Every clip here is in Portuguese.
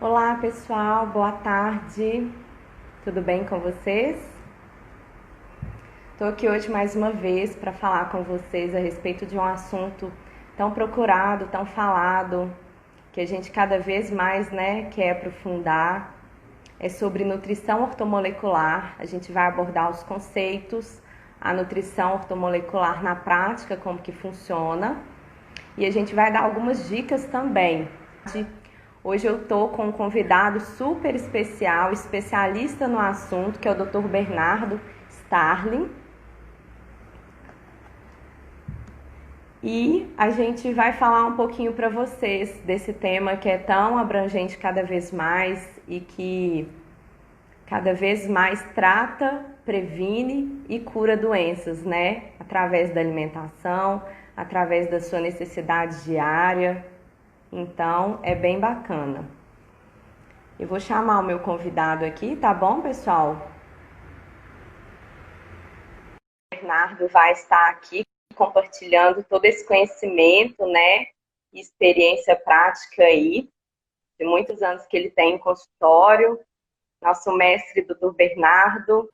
Olá pessoal, boa tarde, tudo bem com vocês? Estou aqui hoje mais uma vez para falar com vocês a respeito de um assunto tão procurado, tão falado, que a gente cada vez mais quer aprofundar. É sobre nutrição ortomolecular. A gente vai abordar os conceitos, a nutrição ortomolecular na prática, como que funciona, e a gente vai dar algumas dicas também. Hoje eu tô com um convidado super especial, especialista no assunto, que é o Dr. Bernardo Starling. E a gente vai falar um pouquinho para vocês desse tema que é tão abrangente cada vez mais e que cada vez mais trata, previne e cura doenças, né? Através da alimentação, através da sua necessidade diária. Então, é bem bacana. Eu vou chamar o meu convidado aqui, tá bom, pessoal? O Bernardo vai estar aqui compartilhando todo esse conhecimento, né? E experiência prática aí, de muitos anos que ele tem em consultório. Nosso mestre, doutor Bernardo.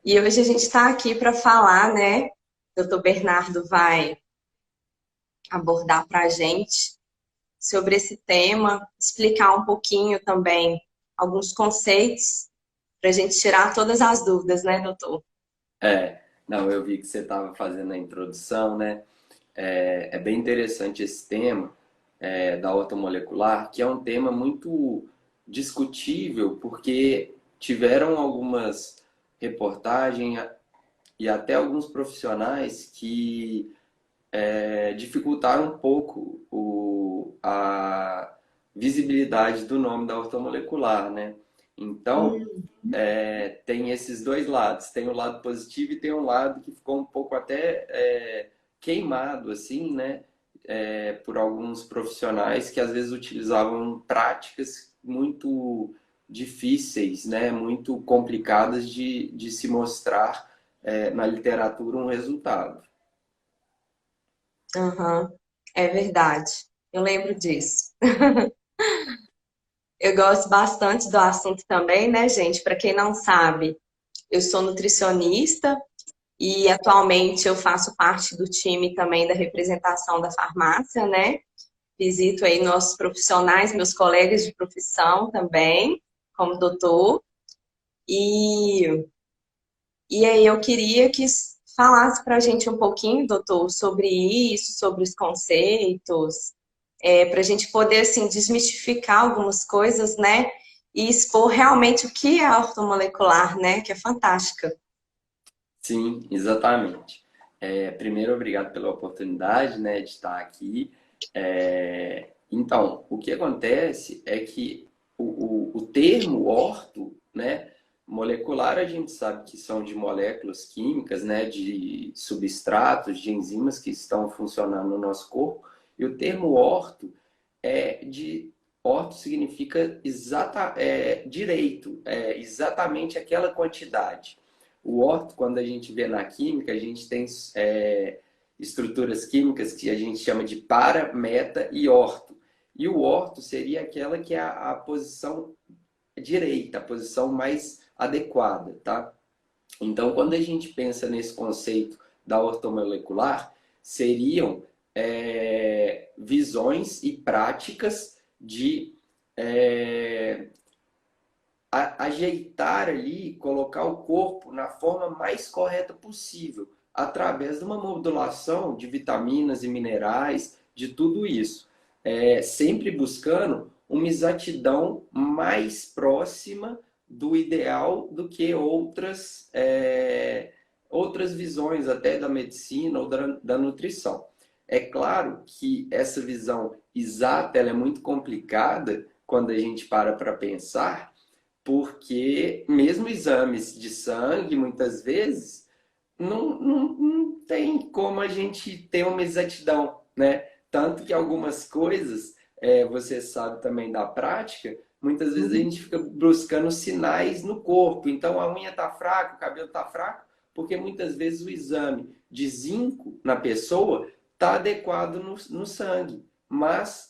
E hoje a gente está aqui para falar, né? O doutor Bernardo vai abordar para a gente sobre esse tema, explicar um pouquinho também alguns conceitos para a gente tirar todas as dúvidas, né, doutor? Não, eu vi que você estava fazendo a introdução, né? É bem interessante esse tema da ortomolecular, que é um tema muito discutível, porque tiveram algumas reportagens e até alguns profissionais que dificultaram um pouco a visibilidade do nome da ortomolecular, né? Então, tem esses dois lados. Tem o lado positivo e tem um lado que ficou um pouco até queimado, assim, né? Por alguns profissionais que às vezes utilizavam práticas muito difíceis, né? Muito complicadas de se mostrar na literatura um resultado. Aham, é verdade. Eu lembro disso. Eu gosto bastante do assunto também, né, gente? Para quem não sabe, eu sou nutricionista e atualmente eu faço parte do time também da representação da farmácia, né? Visito aí nossos profissionais, meus colegas de profissão também, como doutor. E, e aí eu queria que falasse para a gente um pouquinho, doutor, sobre isso, sobre os conceitos, para a gente poder assim desmistificar algumas coisas, né? E expor realmente o que é a ortomolecular, né? Que é fantástica. Sim, exatamente. Primeiro, obrigado pela oportunidade, né, de estar aqui. Então, o que acontece é que o termo orto, né, molecular, a gente sabe que são de moléculas químicas, né, de substratos, de enzimas que estão funcionando no nosso corpo, e o termo orto orto significa direito, exatamente aquela quantidade. O orto, quando a gente vê na química, a gente tem estruturas químicas que a gente chama de para, meta e orto. E o orto seria aquela que é a posição direita, a posição mais adequada, tá? Então, quando a gente pensa nesse conceito da ortomolecular, seriam visões e práticas de é, ajeitar ali, colocar o corpo na forma mais correta possível, através de uma modulação de vitaminas e minerais, de tudo isso. Sempre buscando uma exatidão mais próxima do ideal do que outras visões até da medicina ou da nutrição. É claro que essa visão exata ela é muito complicada quando a gente para pensar, porque mesmo exames de sangue, muitas vezes, não tem como a gente ter uma exatidão, né? Tanto que algumas coisas, você sabe também da prática, muitas vezes a Uhum. gente fica buscando sinais no corpo. Então a unha está fraca, o cabelo está fraco, porque muitas vezes o exame de zinco na pessoa está adequado no sangue, mas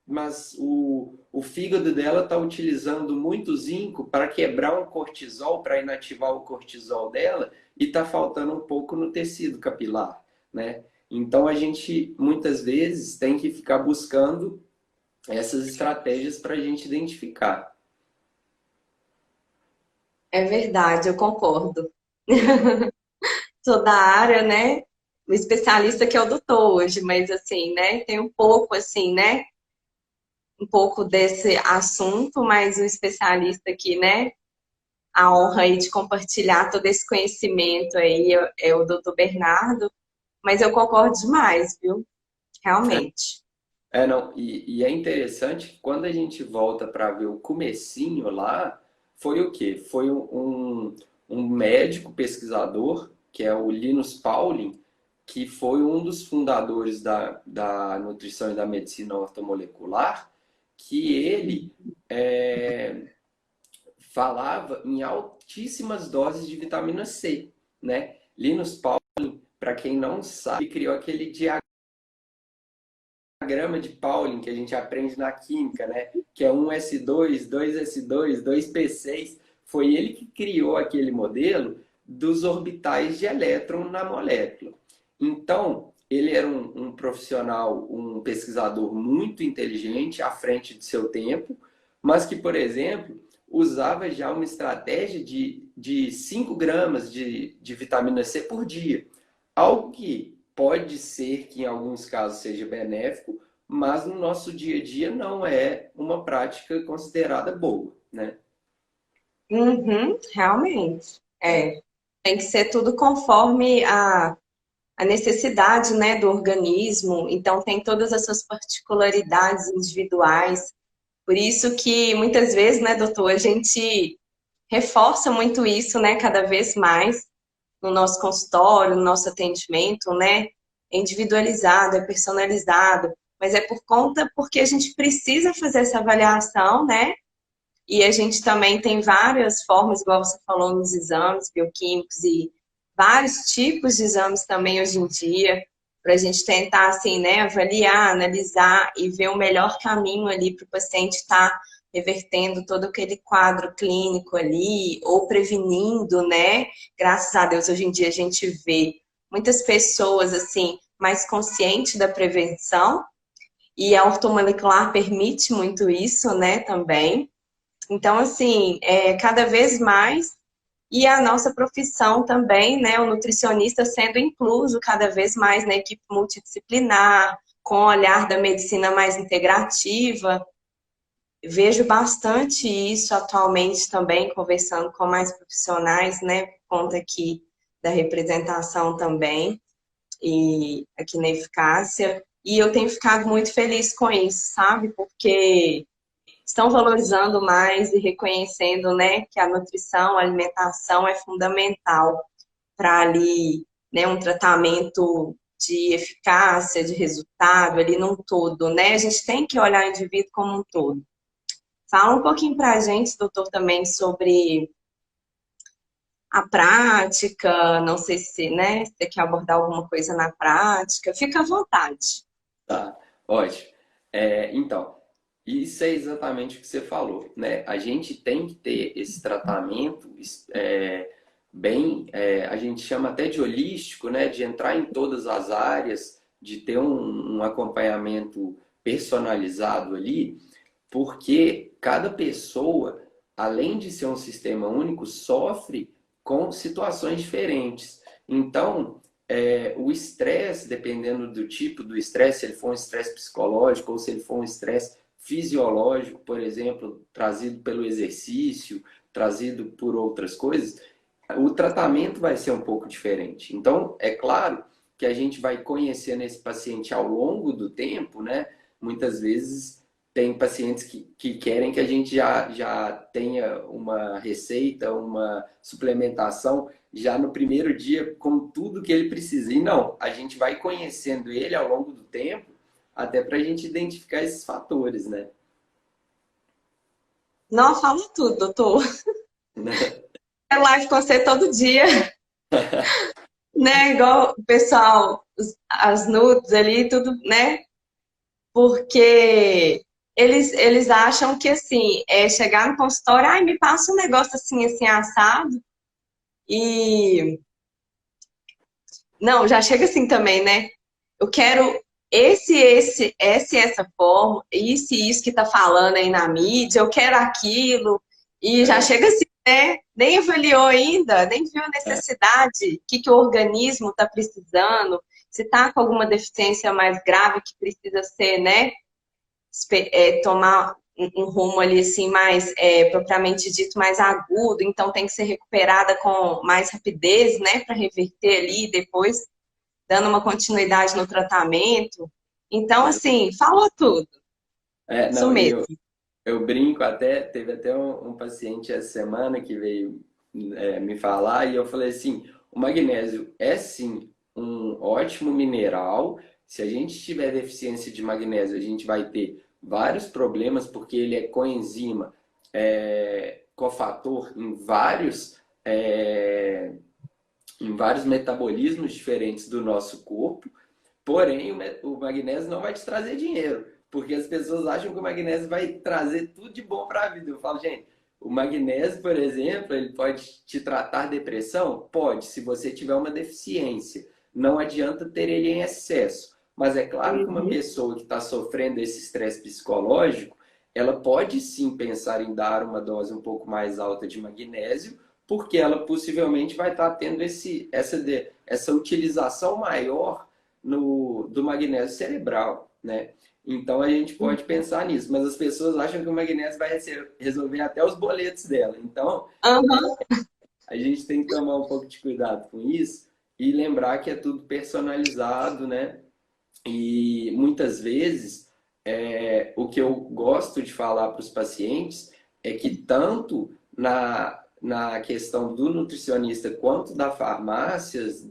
mas o fígado dela está utilizando muito zinco para quebrar um cortisol, para inativar o cortisol dela, e está faltando um pouco no tecido capilar, né? Então a gente muitas vezes tem que ficar buscando essas estratégias para a gente identificar. É verdade, eu concordo. Sou da área, né? O especialista que é o doutor hoje, mas assim, né? Tem um pouco assim, né? Um pouco desse assunto, mas o especialista aqui, né? A honra aí de compartilhar todo esse conhecimento aí é o doutor Bernardo, mas eu concordo demais, viu? Realmente. Não, e é interessante que quando a gente volta para ver o comecinho lá, foi o quê? Foi um médico pesquisador, que é o Linus Pauling, que foi um dos fundadores da nutrição e da medicina ortomolecular, que ele é, falava em altíssimas doses de vitamina C, né? Linus Pauling, para quem não sabe, criou aquele diagrama de Pauling que a gente aprende na química, né? Que é 1s2, 2s2, 2p6. Foi ele que criou aquele modelo dos orbitais de elétron na molécula. Então, ele era um profissional, um pesquisador muito inteligente, à frente de seu tempo, mas que, por exemplo, usava já uma estratégia de 5 gramas de vitamina C por dia. Algo que pode ser que em alguns casos seja benéfico, mas no nosso dia a dia não é uma prática considerada boa, né? Uhum, realmente. É. Tem que ser tudo conforme a necessidade, né, do organismo. Então, tem todas essas particularidades individuais. Por isso que muitas vezes, né, doutor, a gente reforça muito isso, né, cada vez mais no nosso consultório, no nosso atendimento, né? É individualizado, é personalizado, mas é por conta porque a gente precisa fazer essa avaliação, né? E a gente também tem várias formas, igual você falou, nos exames bioquímicos e vários tipos de exames também hoje em dia, para a gente tentar, assim, né, avaliar, analisar e ver o melhor caminho ali para o paciente estar revertendo todo aquele quadro clínico ali, ou prevenindo, né? Graças a Deus, hoje em dia a gente vê muitas pessoas, assim, mais conscientes da prevenção, e a ortomolecular permite muito isso, né, também. Então, assim, cada vez mais, e a nossa profissão também, né, o nutricionista sendo incluso cada vez mais na equipe multidisciplinar, com o olhar da medicina mais integrativa. Vejo bastante isso atualmente também, conversando com mais profissionais, né, por conta aqui da representação também, e aqui na eficácia. E eu tenho ficado muito feliz com isso, sabe? Porque estão valorizando mais e reconhecendo, né, que a nutrição, a alimentação é fundamental para ali, né, um tratamento de eficácia, de resultado ali num todo, né? A gente tem que olhar o indivíduo como um todo. Fala um pouquinho para a gente, doutor, também sobre a prática, não sei se, né, você quer abordar alguma coisa na prática, fica à vontade. Tá, ótimo. Então, isso é exatamente o que você falou, né? A gente tem que ter esse tratamento a gente chama até de holístico, né? De entrar em todas as áreas, de ter um acompanhamento personalizado ali, porque cada pessoa, além de ser um sistema único, sofre com situações diferentes. Então, o estresse, dependendo do tipo do estresse, se ele for um estresse psicológico ou se ele for um estresse fisiológico, por exemplo, trazido pelo exercício, trazido por outras coisas, o tratamento vai ser um pouco diferente. Então, é claro que a gente vai conhecendo esse paciente ao longo do tempo, né? Muitas vezes tem pacientes que querem que a gente já tenha uma receita, uma suplementação já no primeiro dia com tudo que ele precisa. E não, a gente vai conhecendo ele ao longo do tempo, até para a gente identificar esses fatores, né? Não, fala tudo, doutor. É live com você todo dia, né? Igual o pessoal, as nudes ali, tudo, né? Porque eles acham que, assim, é chegar no consultório, ai, me passa um negócio assim, assim, assado, e... Não, já chega assim também, né? Eu quero essa forma, isso e isso que tá falando aí na mídia, eu quero aquilo, e já É, chega assim, né? Nem avaliou ainda, nem viu a é, necessidade, o que, que o organismo está precisando, se está com alguma deficiência mais grave que precisa ser, né? Tomar um rumo ali assim mais propriamente dito mais agudo, então tem que ser recuperada com mais rapidez, né, para reverter ali depois dando uma continuidade no tratamento. Então, é, assim, falou tudo. Isso não, e mesmo. eu brinco até, teve até um paciente essa semana que veio me falar e eu falei assim, o magnésio é sim um ótimo mineral. Se a gente tiver deficiência de magnésio, a gente vai ter vários problemas porque ele é coenzima, cofator em vários metabolismos diferentes do nosso corpo. Porém, o magnésio não vai te trazer dinheiro, porque as pessoas acham que o magnésio vai trazer tudo de bom para a vida. Eu falo, gente, o magnésio, por exemplo, ele pode te tratar depressão? Pode, se você tiver uma deficiência. Não adianta ter ele em excesso. Mas é claro que uma Uhum. pessoa que está sofrendo esse estresse psicológico, ela pode sim pensar em dar uma dose um pouco mais alta de magnésio, porque ela possivelmente vai estar tendo essa utilização maior do magnésio cerebral, né? Então a gente pode pensar nisso, mas as pessoas acham que o magnésio vai resolver até os boletos dela. Então Uhum. a gente tem que tomar um pouco de cuidado com isso e lembrar que é tudo personalizado, né? E muitas vezes o que eu gosto de falar para os pacientes é que tanto na questão do nutricionista quanto da farmácias,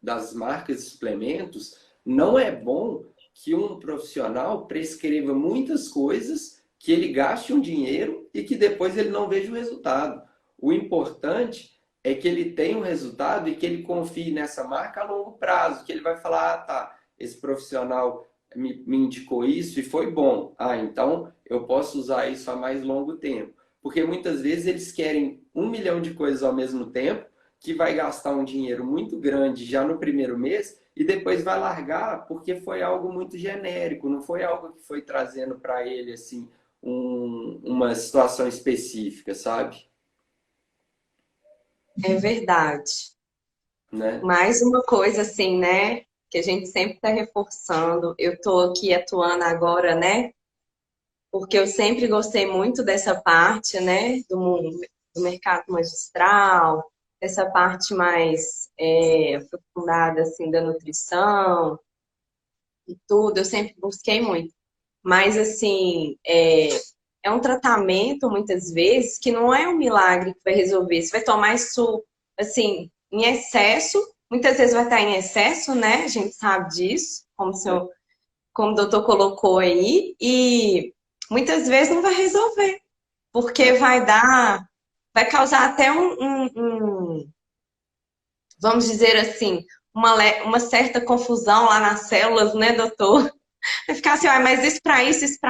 das marcas de suplementos, não é bom que um profissional prescreva muitas coisas, que ele gaste um dinheiro e que depois ele não veja o resultado. O importante é que ele tenha um resultado e que ele confie nessa marca a longo prazo, que ele vai falar, ah, tá, esse profissional me indicou isso e foi bom. Ah, então eu posso usar isso a mais longo tempo. Porque muitas vezes eles querem 1 milhão de coisas ao mesmo tempo, que vai gastar um dinheiro muito grande já no primeiro mês e depois vai largar porque foi algo muito genérico, não foi algo que foi trazendo para ele assim uma situação específica, sabe? É verdade. Né? Mais uma coisa assim, né? Que a gente sempre está reforçando. Eu estou aqui atuando agora, né? Porque eu sempre gostei muito dessa parte, né? Do mercado magistral, essa parte mais aprofundada assim da nutrição e tudo. Eu sempre busquei muito. Mas, assim, é um tratamento, muitas vezes, que não é um milagre que vai resolver. Você vai tomar isso, assim, em excesso, muitas vezes vai estar em excesso, né? A gente sabe disso, como o doutor colocou aí, e muitas vezes não vai resolver, porque É, vai causar até vamos dizer assim, uma certa confusão lá nas células, né, doutor? Vai ficar assim, ah, mas isso para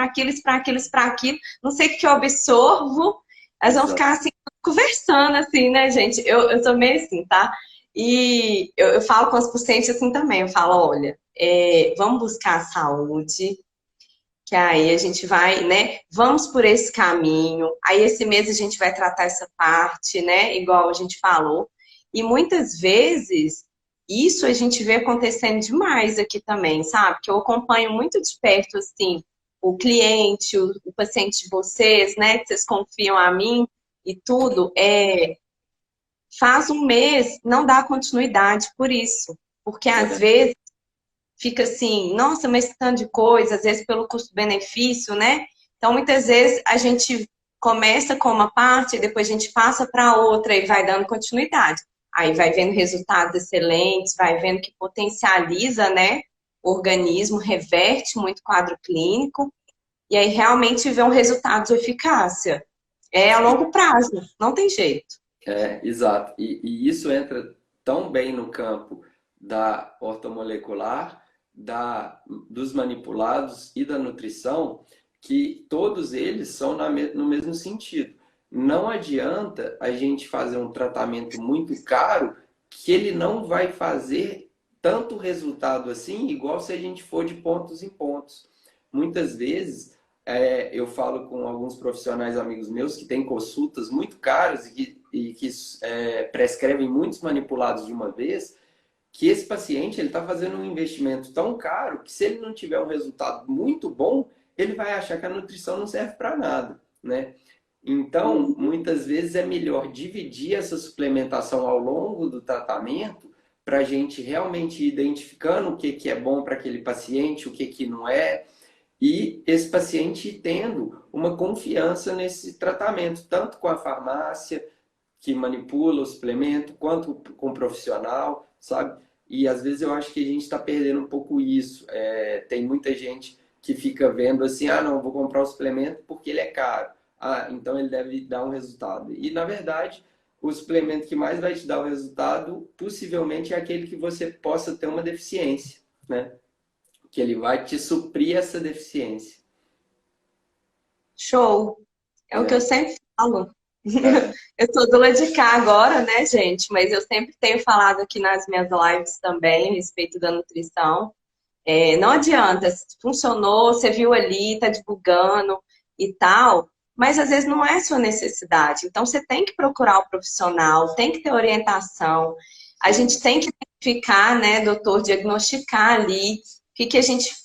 aquilo, isso para aquilo, isso para aquilo. Não sei o que eu absorvo. Elas vão exato. ficar assim, conversando assim, né, gente? Eu sou meio assim, tá? E eu falo com os pacientes assim também. Eu falo, olha, vamos buscar a saúde, que aí a gente vai, né? Vamos por esse caminho. Aí esse mês a gente vai tratar essa parte, né? Igual a gente falou. E muitas vezes isso a gente vê acontecendo demais aqui também, sabe? Que eu acompanho muito de perto, assim, o cliente, o paciente de vocês, né? Que vocês confiam a mim e tudo. Faz um mês, não dá continuidade por isso. Porque às É, vezes fica assim, nossa, mas esse tanto de coisa, às vezes pelo custo-benefício, né? Então, muitas vezes a gente começa com uma parte, depois a gente passa para outra e vai dando continuidade. Aí vai vendo resultados excelentes, vai vendo que potencializa, né, o organismo, reverte muito o quadro clínico, e aí realmente vê um resultado de eficácia. É a longo prazo, não tem jeito. exato. E isso entra tão bem no campo da ortomolecular, dos manipulados e da nutrição, que todos eles são no mesmo sentido. Não adianta a gente fazer um tratamento muito caro que ele não vai fazer tanto resultado assim, igual se a gente for de pontos em pontos. Muitas vezes, eu falo com alguns profissionais amigos meus que têm consultas muito caras e que prescrevem muitos manipulados de uma vez, que esse paciente ele está fazendo um investimento tão caro que se ele não tiver um resultado muito bom, ele vai achar que a nutrição não serve para nada, né? Então, muitas vezes é melhor dividir essa suplementação ao longo do tratamento para a gente realmente ir identificando o que é bom para aquele paciente, o que não é, e esse paciente tendo uma confiança nesse tratamento, tanto com a farmácia, que manipula o suplemento, quanto com o profissional, sabe? E às vezes eu acho que a gente está perdendo um pouco isso. Tem muita gente que fica vendo assim, ah, não, vou comprar o suplemento porque ele é caro. Ah, então ele deve dar um resultado. E na verdade, o suplemento que mais vai te dar o resultado, possivelmente é aquele que você possa ter uma deficiência, né? Que ele vai te suprir essa deficiência. Show! É o que eu É, sempre falo. é, Eu sou doula de cá agora, né, gente? Mas eu sempre tenho falado aqui nas minhas lives também a respeito da nutrição. Não adianta, se funcionou, você viu ali, tá divulgando e tal, mas às vezes não é sua necessidade. Então você tem que procurar o profissional, tem que ter orientação. A sim, gente tem que identificar, né, doutor, diagnosticar ali o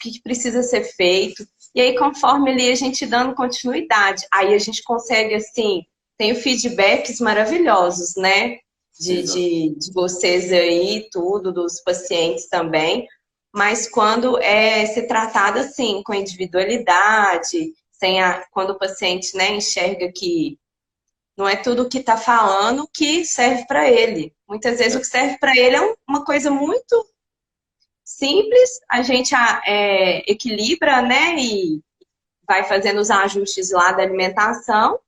que precisa ser feito. E aí, conforme ali a gente dando continuidade, aí a gente consegue, assim, tem feedbacks maravilhosos, né? exato. De vocês aí, tudo, dos pacientes também, mas quando é ser tratado assim, com individualidade, quando o paciente, né, enxerga que não é tudo o que está falando que serve para ele. Muitas vezes o É, que serve para ele é uma coisa muito simples, a gente equilibra, né, e vai fazendo os ajustes lá da alimentação,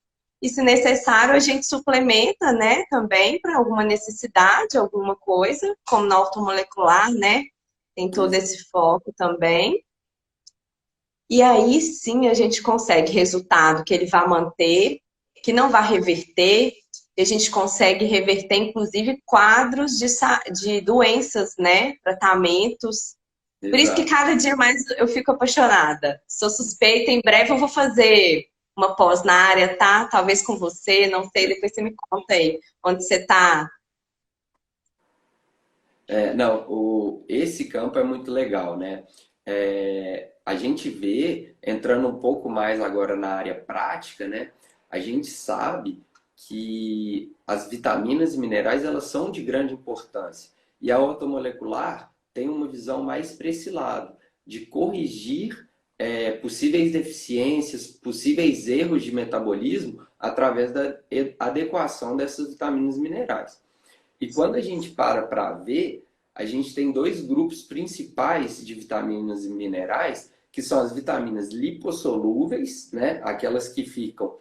e se necessário a gente suplementa, né, também para alguma necessidade, alguma coisa, como na ortomolecular, né, tem todo exato. esse foco também. E aí sim a gente consegue resultado que ele vai manter, que não vai reverter, e a gente consegue reverter, inclusive, quadros de doenças, né? Tratamentos. Por isso que Exato. cada dia mais eu fico apaixonada. Sou suspeita, em breve eu vou fazer uma pós na área, tá? Talvez com você, não sei, depois você me conta aí onde você tá. Não, esse campo é muito legal, né? A gente vê, entrando um pouco mais agora na área prática, né? A gente sabe que as vitaminas e minerais elas são de grande importância. E a ortomolecular tem uma visão mais para esse lado, de corrigir possíveis deficiências, possíveis erros de metabolismo através da adequação dessas vitaminas e minerais. E quando a gente para ver, a gente tem dois grupos principais de vitaminas e minerais, que são as vitaminas lipossolúveis, né? Aquelas que ficam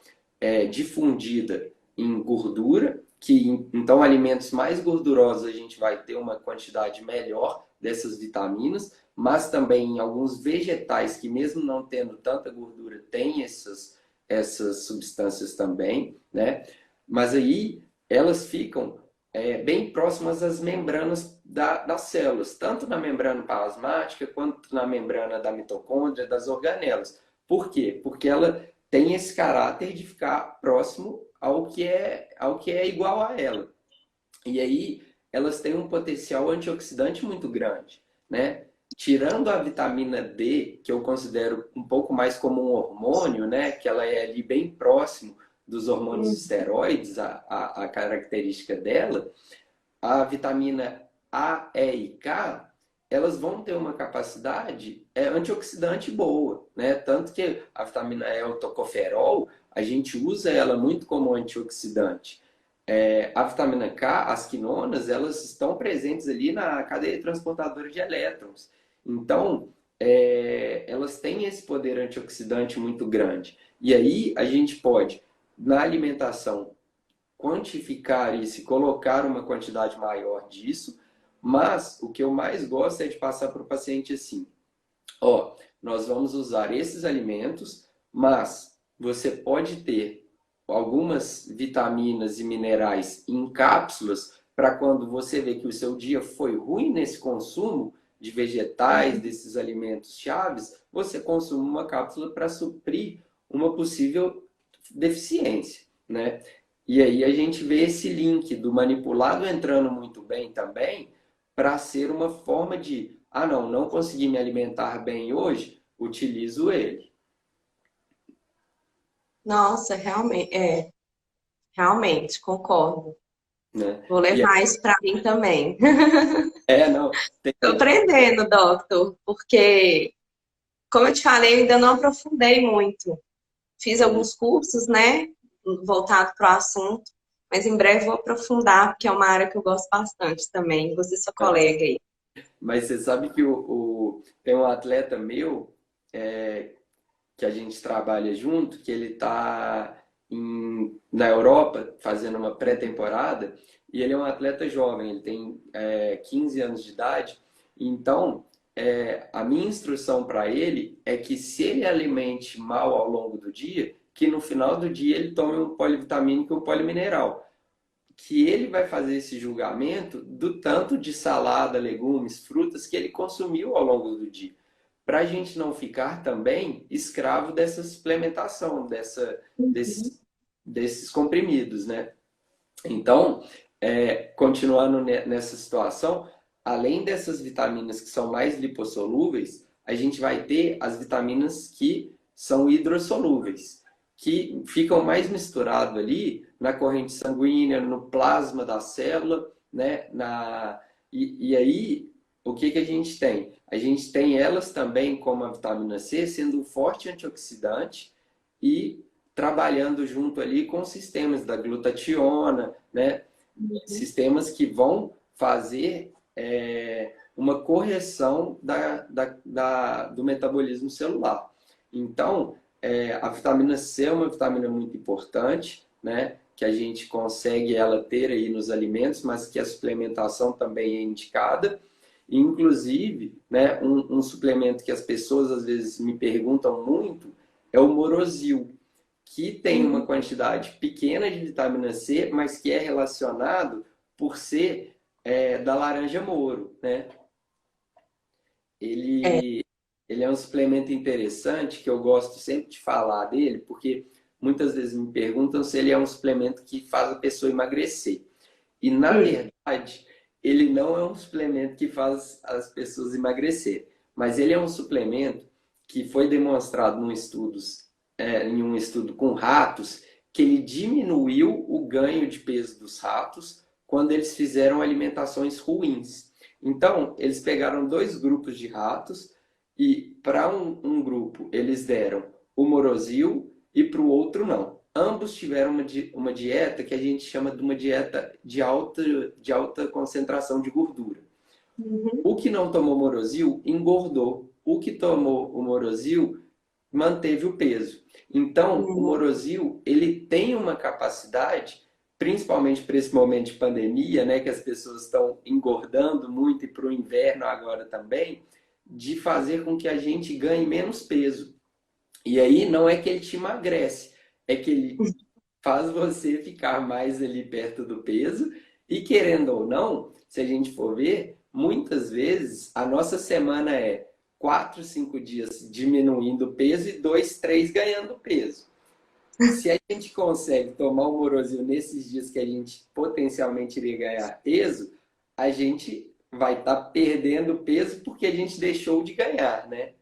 difundidas em gordura, que então alimentos mais gordurosos a gente vai ter uma quantidade melhor dessas vitaminas, mas também em alguns vegetais que mesmo não tendo tanta gordura, tem essas substâncias também, né? Mas aí elas ficam bem próximas às membranas das células, tanto na membrana plasmática quanto na membrana da mitocôndria, das organelas. Por quê? Porque ela tem esse caráter de ficar próximo ao que é igual a ela. E aí elas têm um potencial antioxidante muito grande, né? Tirando a vitamina D, que eu considero um pouco mais como um hormônio, né? Que ela é ali bem próximo dos hormônios esteroides, a característica dela, a vitamina A, E e K, elas vão ter uma capacidade antioxidante boa, né? Tanto que a vitamina E, o tocoferol, a gente usa ela muito como antioxidante. A vitamina K, as quinonas, elas estão presentes ali na cadeia transportadora de elétrons. Então, elas têm esse poder antioxidante muito grande. E aí a gente pode, na alimentação, quantificar isso e colocar uma quantidade maior disso, mas o que eu mais gosto é de passar para o paciente assim: ó, nós vamos usar esses alimentos, mas você pode ter algumas vitaminas e minerais em cápsulas para quando você vê que o seu dia foi ruim nesse consumo de vegetais, desses alimentos chaves, você consome uma cápsula para suprir uma possível deficiência, né? E aí a gente vê esse link do manipulado entrando muito bem também para ser uma forma de, ah não, não consegui me alimentar bem hoje, utilizo ele, Nossa, realmente, concordo. né? Vou E levar isso para mim também. não, Estou aprendendo, doctor, porque, como eu te falei, eu ainda não aprofundei muito. Fiz uhum. alguns cursos, né, voltado para o assunto, mas em breve vou aprofundar, porque é uma área que eu gosto bastante também. Você, seu colega aí. Mas você sabe que tem um atleta meu que a gente trabalha junto, que ele está na Europa fazendo uma pré-temporada, e ele é um atleta jovem, ele tem 15 anos de idade. Então, a minha instrução para ele é que se ele alimente mal ao longo do dia, que no final do dia ele tome um polivitamínico e um polimineral. Que ele vai fazer esse julgamento do tanto de salada, legumes, frutas que ele consumiu ao longo do dia, para a gente não ficar também escravo dessa suplementação, desses comprimidos, né? Então, continuando nessa situação, além dessas vitaminas que são mais lipossolúveis, a gente vai ter as vitaminas que são hidrossolúveis, que ficam mais misturadas ali na corrente sanguínea, no plasma da célula, né? E aí, o que a gente tem? A gente tem elas também, como a vitamina C, sendo um forte antioxidante e trabalhando junto ali com sistemas da glutationa, né? Sistemas que vão fazer uma correção do metabolismo celular. Então, a vitamina C é uma vitamina muito importante, né? Que a gente consegue ela ter aí nos alimentos, mas que a suplementação também é indicada. Inclusive, né, um suplemento que as pessoas às vezes me perguntam muito é o Morosil, que tem uma quantidade pequena de vitamina C, mas que é relacionado por ser da laranja Moro, né? É, Ele, ele é um suplemento interessante que eu gosto sempre de falar dele, porque muitas vezes me perguntam se ele é um suplemento que faz a pessoa emagrecer. E, na verdade, ele não é um suplemento que faz as pessoas emagrecer, mas ele é um suplemento que foi demonstrado em um estudo com ratos, que ele diminuiu o ganho de peso dos ratos quando eles fizeram alimentações ruins. Então, eles pegaram dois grupos de ratos e para um grupo eles deram o Morosil e para o outro não. Ambos tiveram uma dieta que a gente chama de uma dieta de alta concentração de gordura. O que não tomou Morosil engordou. O que tomou o Morosil manteve o peso. Então, o Morosil, ele tem uma capacidade, principalmente para esse momento de pandemia, né, que as pessoas estão engordando muito e para o inverno agora também, de fazer com que a gente ganhe menos peso. E aí não é que ele te emagrece, é que ele faz você ficar mais ali perto do peso e querendo ou não, se a gente for ver, muitas vezes a nossa semana é 4, 5 dias diminuindo o peso e 2, 3 ganhando peso. Se a gente consegue tomar o Morosil nesses dias que a gente potencialmente iria ganhar peso, a gente vai estar perdendo peso porque a gente deixou de ganhar, né?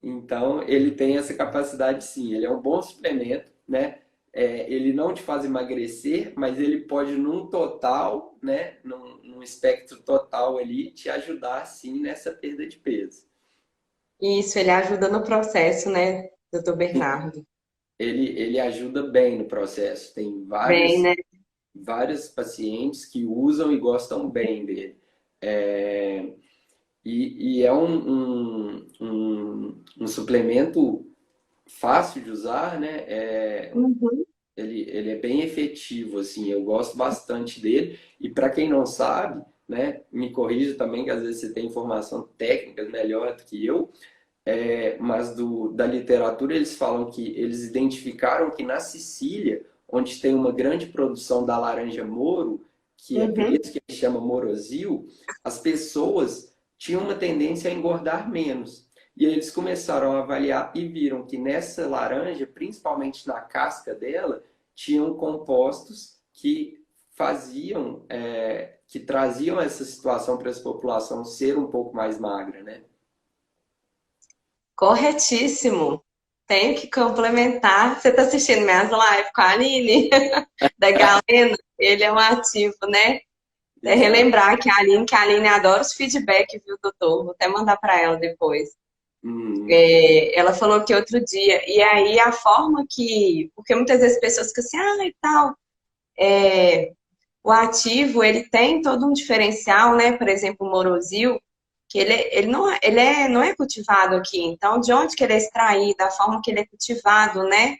Então, ele tem essa capacidade sim. Ele é um bom suplemento, né? Ele não te faz emagrecer, mas ele pode, num total, né? Num espectro total ali, te ajudar sim nessa perda de peso. isso, ele ajuda no processo, né, doutor Bernardo? Ele ajuda bem no processo. Tem Bem, né? vários pacientes que usam e gostam bem dele. É, e é um suplemento fácil de usar, né? Uhum. Ele é bem efetivo, assim, eu gosto bastante dele. E para quem não sabe, né? Me corrija também, que às vezes você tem informação técnica melhor do que eu, mas da literatura eles falam que eles identificaram que na Sicília, onde tem uma grande produção da laranja moro, que é por Uhum. isso que ele chama morosio, as pessoas tinham uma tendência a engordar menos. E aí eles começaram a avaliar e viram que nessa laranja, principalmente na casca dela, tinham compostos que faziam, que traziam essa situação para essa população ser um pouco mais magra, né? Corretíssimo. Tenho que complementar. Você está assistindo minhas lives com a Aline, da Galena? Ele é um ativo, né? É Exato. relembrar que a Aline adora os feedback, viu, doutor? Vou até mandar para ela depois. Uhum. Ela falou que outro dia, e aí a forma que. Porque muitas vezes pessoas ficam assim, ah, e tal. O ativo, ele tem todo um diferencial, né? Por exemplo, o morosil, que não é cultivado aqui. Então, de onde que ele é extraído, a forma que ele é cultivado, né?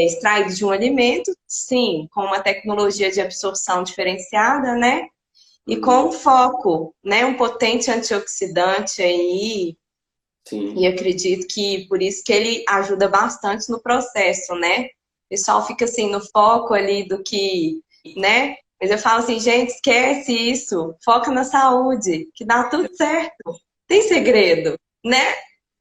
Extraído de um alimento, sim, com uma tecnologia de absorção diferenciada, né? E com Uhum. um foco, né? Um potente antioxidante aí. E Sim. acredito que por isso que ele ajuda bastante no processo, né? O pessoal fica assim no foco ali do que, né? Mas eu falo assim, gente, esquece isso, foca na saúde, que dá tudo certo. Tem segredo, né?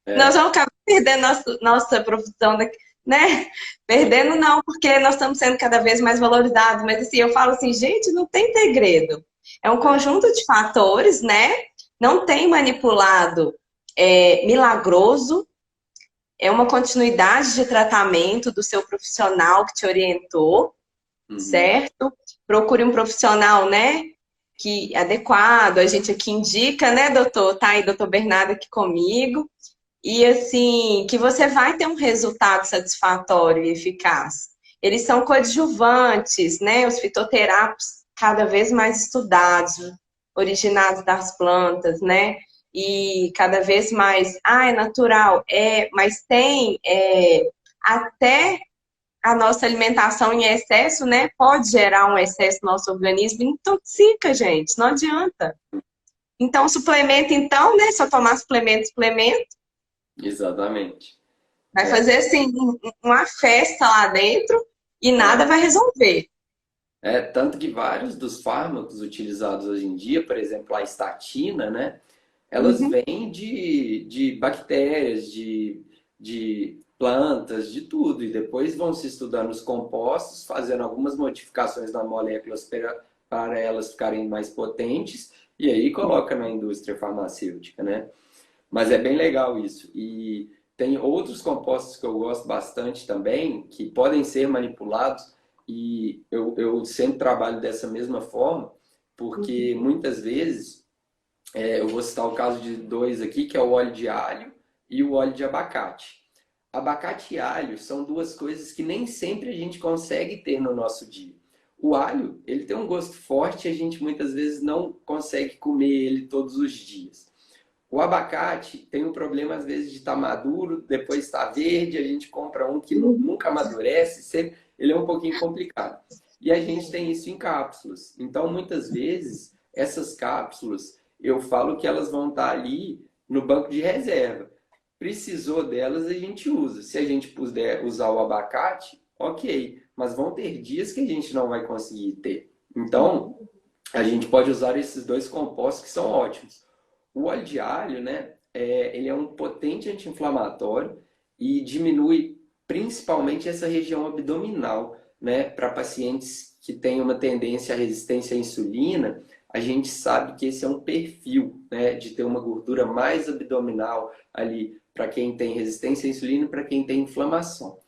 Nós É, vamos acabar perdendo nossa profissão, né? Perdendo não, porque nós estamos sendo cada vez mais valorizados, mas assim, eu falo assim, gente, não tem segredo. É um é, conjunto de fatores, né? Não tem manipulado milagroso, é uma continuidade de tratamento do seu profissional que te orientou, uhum. certo? Procure um profissional, né? Que adequado, a gente aqui indica, né, doutor? Tá aí, doutor Bernardo aqui comigo. E assim, que você vai ter um resultado satisfatório e eficaz. Eles são coadjuvantes, né? Os fitoterápicos cada vez mais estudados, originados das plantas, né? E cada vez mais, é natural, mas tem até a nossa alimentação em excesso, né? Pode gerar um excesso no nosso organismo, intoxica, gente, não adianta. Então, suplemento, então, né? Só tomar suplemento, suplemento. Exatamente. Vai É, fazer assim uma festa lá dentro e nada é, vai resolver. tanto que vários dos fármacos utilizados hoje em dia, por exemplo, a estatina, né? Elas Uhum. vêm de bactérias, de plantas, de tudo. E depois vão se estudando os compostos, fazendo algumas modificações nas moléculas para elas ficarem mais potentes, e aí coloca na indústria farmacêutica, né? Mas é bem legal isso. E tem outros compostos que eu gosto bastante também, que podem ser manipulados, e eu sempre trabalho dessa mesma forma, porque muitas vezes, eu vou citar o caso de dois aqui, que é o óleo de alho e o óleo de abacate. Abacate e alho são duas coisas que nem sempre a gente consegue ter no nosso dia. O alho, ele tem um gosto forte e a gente muitas vezes não consegue comer ele todos os dias. O abacate tem um problema, às vezes, de estar maduro, depois está verde, a gente compra um que nunca amadurece, sempre, ele é um pouquinho complicado. E a gente tem isso em cápsulas. Então, muitas vezes, essas cápsulas, eu falo que elas vão estar ali no banco de reserva. Precisou delas, a gente usa. Se a gente puder usar o abacate, ok. Mas vão ter dias que a gente não vai conseguir ter. Então, a gente pode usar esses dois compostos que são ótimos. O óleo de alho, né, ele é um potente anti-inflamatório e diminui principalmente essa região abdominal, né, para pacientes que têm uma tendência à resistência à insulina. A gente sabe que esse é um perfil, né, de ter uma gordura mais abdominal ali para quem tem resistência à insulina e para quem tem inflamação.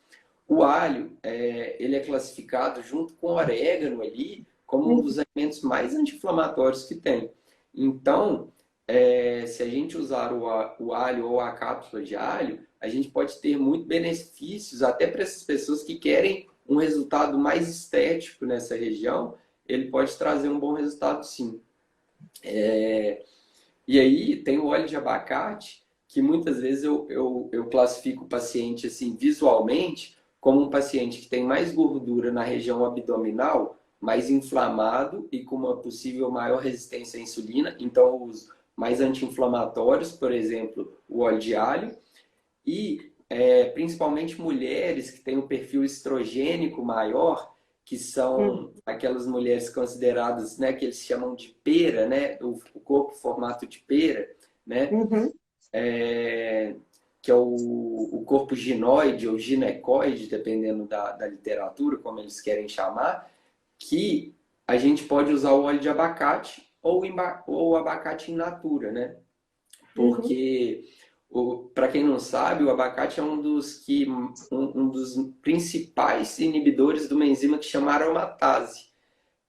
O alho, ele é classificado junto com o orégano ali como um dos alimentos mais anti-inflamatórios que tem. Então, se a gente usar o alho ou a cápsula de alho, a gente pode ter muitos benefícios até para essas pessoas que querem um resultado mais estético nessa região, ele pode trazer um bom resultado sim. E aí tem o óleo de abacate, que muitas vezes eu classifico o paciente assim visualmente como um paciente que tem mais gordura na região abdominal, mais inflamado e com uma possível maior resistência à insulina. Então, os mais anti-inflamatórios, por exemplo, o óleo de alho. E principalmente mulheres que têm um perfil estrogênico maior, que Hum. são aquelas mulheres consideradas, né, que eles chamam de pera, né, o corpo formato de pera, né, Uhum. é, que é o corpo ginoide ou ginecoide, dependendo da literatura, como eles querem chamar, que a gente pode usar o óleo de abacate ou abacate in natura, né? Uhum. Porque, para quem não sabe, o abacate é um dos principais inibidores de uma enzima que chama aromatase,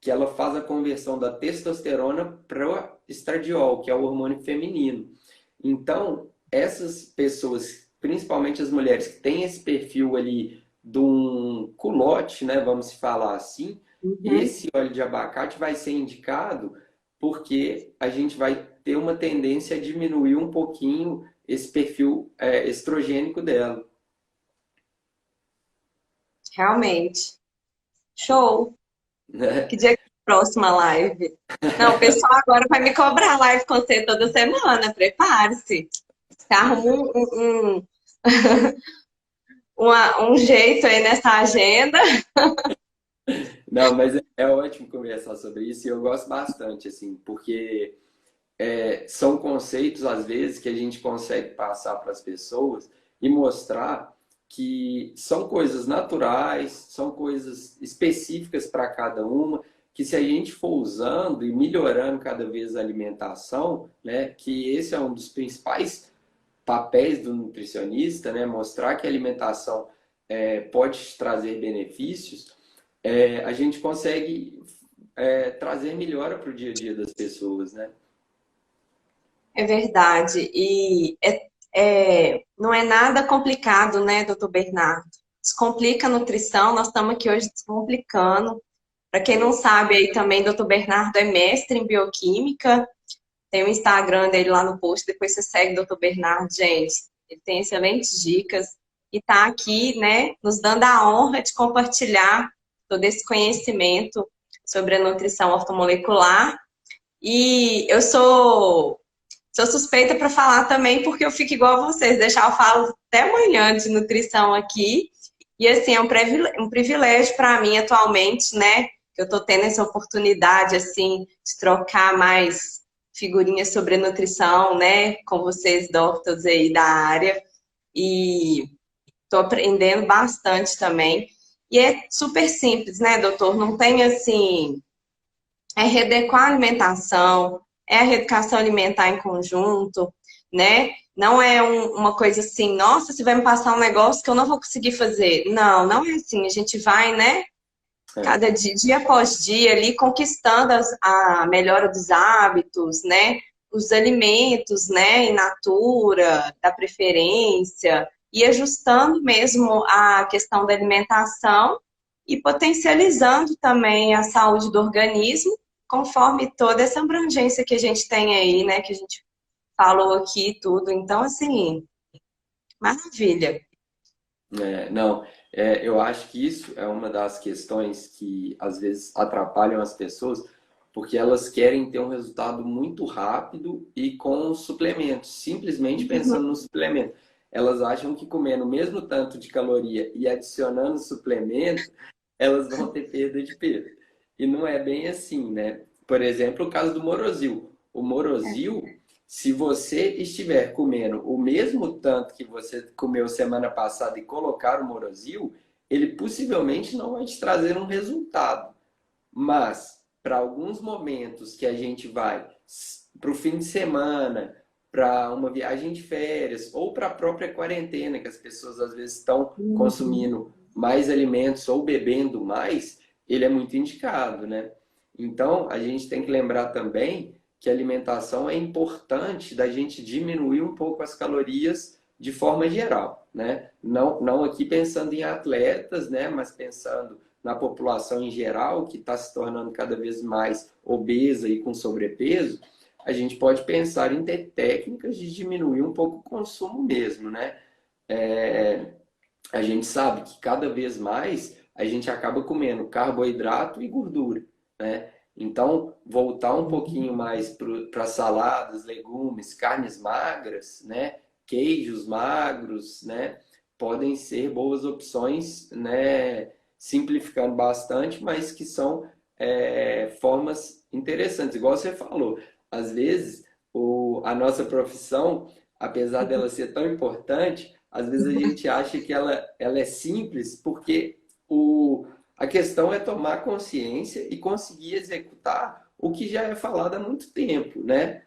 que ela faz a conversão da testosterona para o estradiol, que é o hormônio feminino. Então, essas pessoas, principalmente as mulheres que têm esse perfil ali de um culote, né, vamos falar assim, Uhum. esse óleo de abacate vai ser indicado porque a gente vai ter uma tendência a diminuir um pouquinho esse perfil estrogênico dela. Realmente. Show. Né? Que dia que é a próxima live? Não, o pessoal agora vai me cobrar live com você toda semana. Prepare-se. Você arruma um jeito aí nessa agenda. Não, mas é ótimo conversar sobre isso e eu gosto bastante, assim, porque são conceitos, às vezes, que a gente consegue passar para as pessoas e mostrar que são coisas naturais, são coisas específicas para cada uma, que se a gente for usando e melhorando cada vez a alimentação, né, que esse é um dos principais papéis do nutricionista, né, mostrar que a alimentação pode te trazer benefícios, a gente consegue trazer melhora para o dia a dia das pessoas, né? É verdade. Não é nada complicado, né, doutor Bernardo? Descomplica a nutrição, nós estamos aqui hoje descomplicando. Para quem não sabe, aí também, doutor Bernardo é mestre em bioquímica. Tem o Instagram dele lá no post, depois você segue o doutor Bernardo, gente. Ele tem excelentes dicas e está aqui, né, nos dando a honra de compartilhar todo esse conhecimento sobre a nutrição ortomolecular. E eu sou suspeita para falar também, porque eu fico igual a vocês, deixar eu falo até amanhã de nutrição aqui. E assim, é um privilégio para mim atualmente, né? Que eu estou tendo essa oportunidade assim de trocar mais figurinhas sobre nutrição, né? Com vocês, doctores aí da área. E estou aprendendo bastante também. E é super simples, né, doutor? Não tem assim é readequar a alimentação, é a reeducação alimentar em conjunto, né? Não é uma coisa assim, nossa, você vai me passar um negócio que eu não vou conseguir fazer. Não, não é assim. A gente vai, né, É. cada dia após dia ali conquistando a melhora dos hábitos, né? Os alimentos, né, in natura, da preferência, e ajustando mesmo a questão da alimentação e potencializando também a saúde do organismo, conforme toda essa abrangência que a gente tem aí, né, que a gente falou aqui e tudo. Então, assim, maravilha. Não, eu acho que isso é uma das questões que às vezes atrapalham as pessoas, porque elas querem ter um resultado muito rápido e com suplementos, simplesmente pensando no suplemento. Elas acham que comendo o mesmo tanto de caloria e adicionando suplemento, elas vão ter perda de peso. E não é bem assim, né? Por exemplo, o caso do Morosil. O Morosil, se você estiver comendo o mesmo tanto que você comeu semana passada e colocar o Morosil, ele possivelmente não vai te trazer um resultado. Mas para alguns momentos que a gente vai para o fim de semana, para uma viagem de férias ou para a própria quarentena, que as pessoas às vezes estão Uhum. consumindo mais alimentos ou bebendo mais, ele é muito indicado, né? Então, a gente tem que lembrar também que a alimentação é importante da gente diminuir um pouco as calorias de forma geral, né? Não aqui pensando em atletas, né? Mas pensando na população em geral, que está se tornando cada vez mais obesa e com sobrepeso, a gente pode pensar em ter técnicas de diminuir um pouco o consumo mesmo, né? É, a gente sabe que cada vez mais a gente acaba comendo carboidrato e gordura, né? Então, voltar um pouquinho mais para saladas, legumes, carnes magras, né? Queijos magros, né? Podem ser boas opções, né? Simplificando bastante, mas que são formas interessantes. Igual você falou, às vezes a nossa profissão, apesar dela ser tão importante, às vezes a gente acha que ela é simples porque a questão é tomar consciência e conseguir executar o que já é falado há muito tempo, né?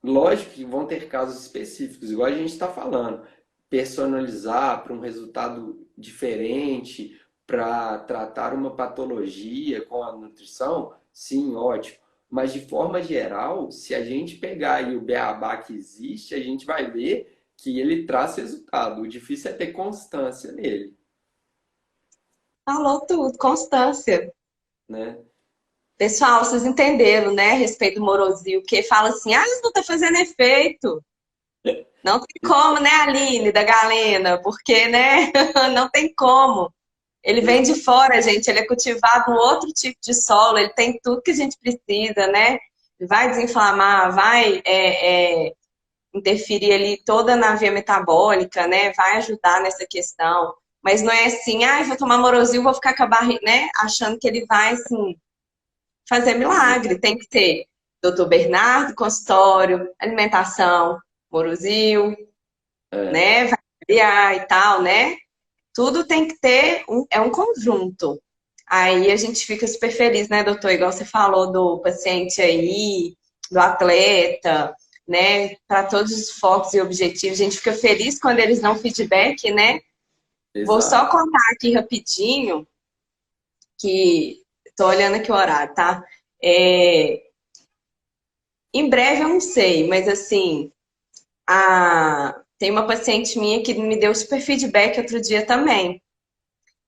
Lógico que vão ter casos específicos, igual a gente está falando, personalizar para um resultado diferente, para tratar uma patologia com a nutrição, sim, ótimo. Mas de forma geral, se a gente pegar aí o beabá que existe, a gente vai ver que ele traz resultado. O difícil é ter constância nele, Falou tudo, constância. né? Pessoal, vocês entenderam, né, a respeito do Morosio, que fala assim, ah, isso não tá fazendo efeito. Não tem como, né, Aline, da Galena, porque, né, não tem como. Ele vem de fora, gente, ele é cultivado em outro tipo de solo, ele tem tudo que a gente precisa, né? Vai desinflamar, vai interferir ali toda na via metabólica, né? Vai ajudar nessa questão. Mas não é assim, ah, vou tomar Morosil, vou ficar com a barriga, né? Achando que ele vai, assim, fazer milagre. Tem que ter Dr. Bernardo, consultório, alimentação, Morosil, É, né? Vai variar e tal, né? Tudo tem que ter, é um conjunto. Aí a gente fica super feliz, né, doutor? Igual você falou do paciente aí, do atleta, né? Para todos os focos e objetivos. A gente fica feliz quando eles dão feedback, né? Vou só exato. contar aqui rapidinho, que tô olhando aqui o horário, tá? É, em breve eu não sei, mas assim, tem uma paciente minha que me deu super feedback outro dia também.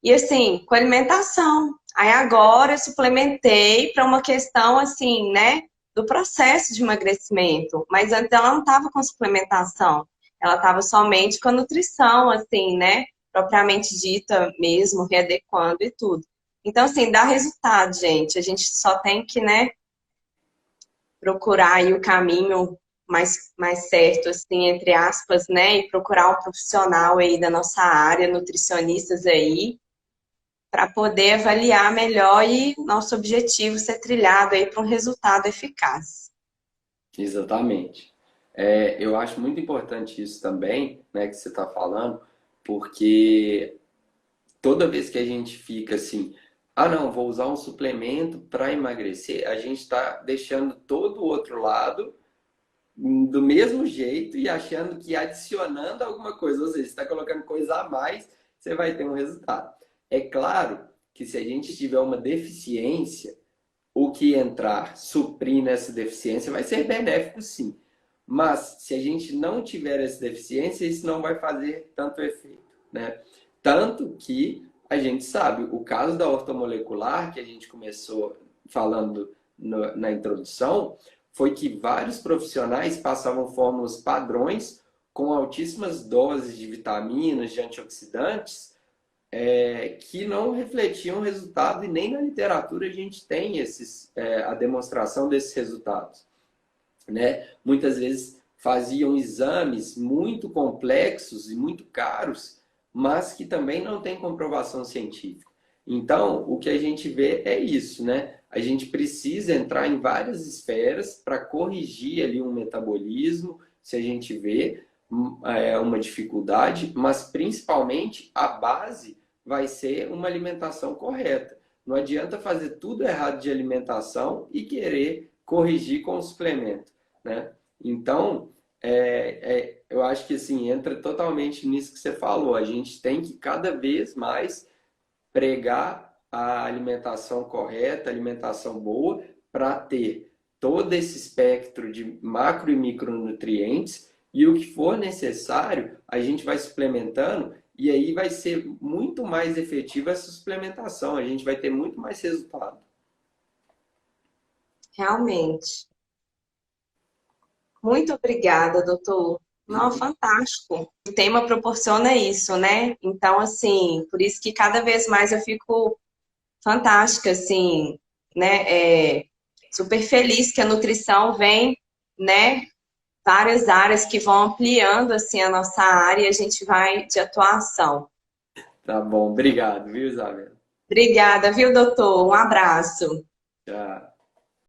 E assim, com alimentação. Aí agora eu suplementei para uma questão assim, né, do processo de emagrecimento. Mas antes ela não estava com suplementação. Ela estava somente com a nutrição, assim, né, propriamente dita mesmo, readequando e tudo. Então, assim, dá resultado, gente. A gente só tem que, né, procurar aí o caminho mais certo, assim, entre aspas, né, e procurar um profissional aí da nossa área, nutricionistas aí, para poder avaliar melhor e nosso objetivo ser trilhado aí para um resultado eficaz. Exatamente. Eu acho muito importante isso também, né, que você está falando, porque toda vez que a gente fica assim, ah, não, vou usar um suplemento para emagrecer, a gente está deixando todo o outro lado do mesmo jeito e achando que adicionando alguma coisa, ou seja, você está colocando coisa a mais, você vai ter um resultado. É claro que se a gente tiver uma deficiência, o que entrar suprindo essa deficiência vai ser benéfico, sim. Mas se a gente não tiver essa deficiência, isso não vai fazer tanto efeito, né? Tanto que a gente sabe, o caso da ortomolecular, que a gente começou falando na introdução, foi que vários profissionais passavam fórmulas padrões com altíssimas doses de vitaminas, de antioxidantes, que não refletiam o resultado e nem na literatura a gente tem a demonstração desses resultados, né? Muitas vezes faziam exames muito complexos e muito caros, mas que também não tem comprovação científica. Então, o que a gente vê é isso, né? A gente precisa entrar em várias esferas para corrigir ali um metabolismo, se a gente vê uma dificuldade, mas principalmente a base vai ser uma alimentação correta. Não adianta fazer tudo errado de alimentação e querer corrigir com o suplemento, né? Então, eu acho que assim, entra totalmente nisso que você falou. A gente tem que cada vez mais pregar a alimentação correta, alimentação boa, para ter todo esse espectro de macro e micronutrientes e o que for necessário, a gente vai suplementando e aí vai ser muito mais efetiva essa suplementação, a gente vai ter muito mais resultado. Realmente. Muito obrigada, doutor. Não, fantástico. O tema proporciona isso, né? Então, assim, por isso que cada vez mais eu fico fantástica, assim, né? Super feliz que a nutrição vem, né? Várias áreas que vão ampliando, assim, a nossa área e a gente vai de atuação. Tá bom, obrigado, viu, Isabel? Obrigada, viu, doutor? Um abraço. Tchau.